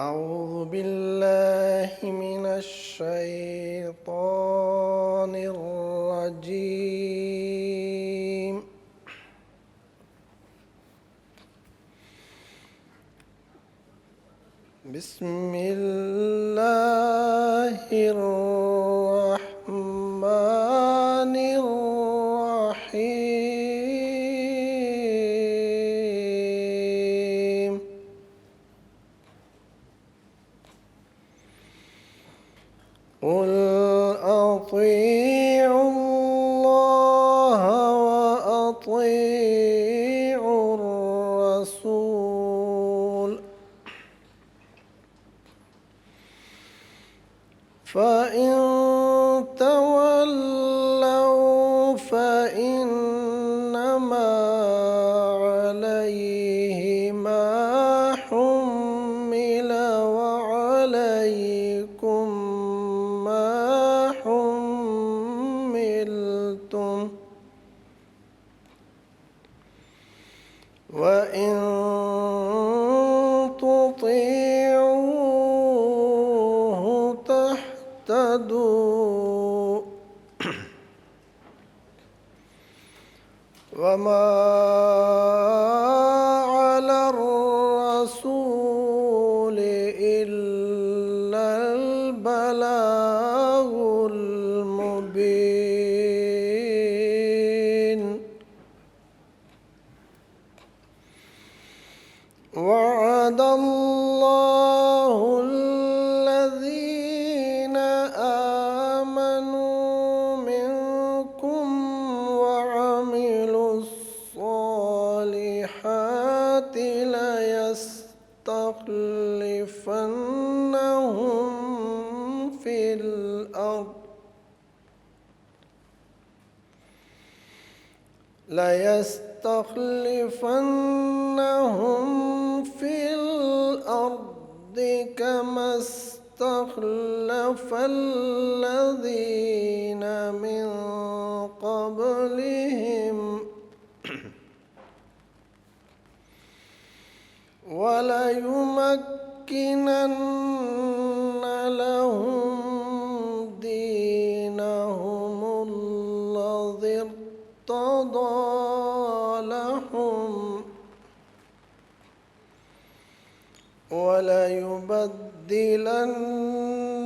أعوذ بالله من الشيطان الرجيم. بسم الله الرحمن الرحيم. قل أطيعوا الله وأطيعوا الرسول فإن تولوا فإنما عليه ما حمل وعليكم ما حملتم وإن تطيعوه تهتدوا وما على الرسول إلا البلاغ المبين. وعد الله الذين آمنوا منكم وعملوا الصالحات ليستخلفنهم في الأرض كما استخلف الذين من قبلهم وليمكنن لهم دينهم الذي ارتضى لهم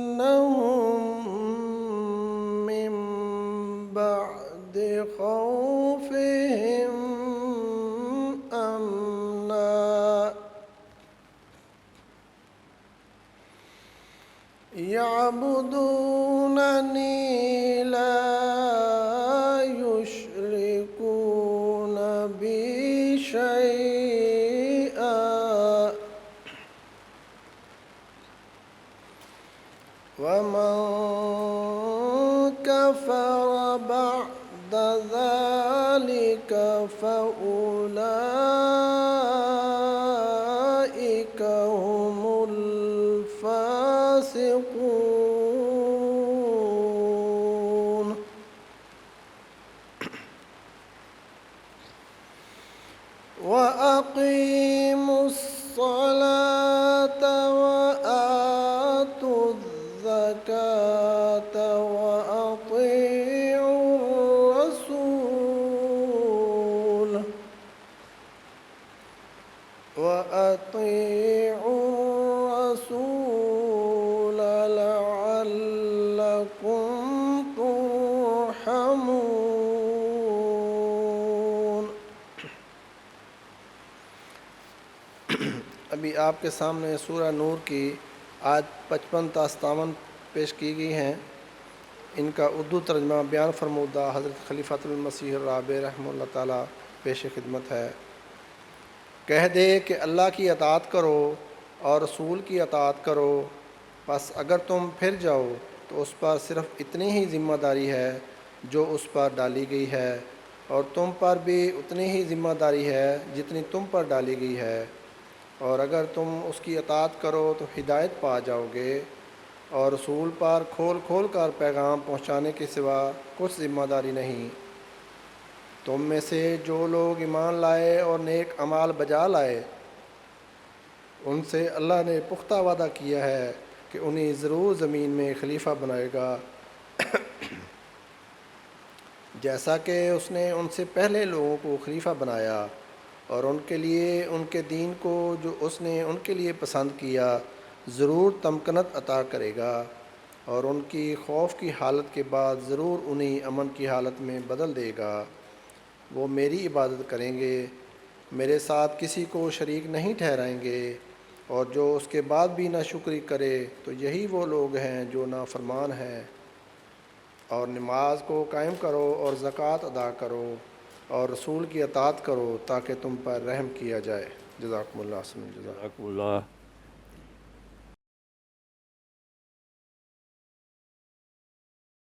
وليبدلنهم من بعد خوفهم أمنا يعبدونني لا يشركون بي شيئا ومن كفر بعد ذلك فأولئك هم الفاسقون. وأقيموا الصلاة وآتوا الزكاة وأطيعوا الرسول لعلكم ترحمون. ابھی آپ کے سامنے سورہ نور کی آیت 55 تا 57 پیش کی گئی ہیں. ان کا اردو ترجمہ بیان فرمودہ حضرت خلیفۃ المسیح الرابع رحمہ اللہ تعالیٰ پیش خدمت ہے. کہہ دے کہ اللہ کی اطاعت کرو اور رسول کی اطاعت کرو، بس اگر تم پھر جاؤ تو اس پر صرف اتنی ہی ذمہ داری ہے جو اس پر ڈالی گئی ہے، اور تم پر بھی اتنی ہی ذمہ داری ہے جتنی تم پر ڈالی گئی ہے، اور اگر تم اس کی اطاعت کرو تو ہدایت پا جاؤ گے، اور رسول پر کھول کھول کر پیغام پہنچانے کے سوا کچھ ذمہ داری نہیں. تم میں سے جو لوگ ایمان لائے اور نیک اعمال بجا لائے ان سے اللہ نے پختہ وعدہ کیا ہے کہ انہیں ضرور زمین میں خلیفہ بنائے گا، جیسا کہ اس نے ان سے پہلے لوگوں کو خلیفہ بنایا، اور ان کے لیے ان کے دین کو جو اس نے ان کے لیے پسند کیا ضرور تمکنت عطا کرے گا، اور ان کی خوف کی حالت کے بعد ضرور انہیں امن کی حالت میں بدل دے گا۔ وہ میری عبادت کریں گے، میرے ساتھ کسی کو شریک نہیں ٹھہرائیں گے، اور جو اس کے بعد بھی ناشکری کرے تو یہی وہ لوگ ہیں جو نافرمان ہیں۔ اور نماز کو قائم کرو اور زکوٰۃ ادا کرو اور رسول کی اطاعت کرو تاکہ تم پر رحم کیا جائے۔ جزاکم اللہ، حسن الجزا۔ جزاکم اللہ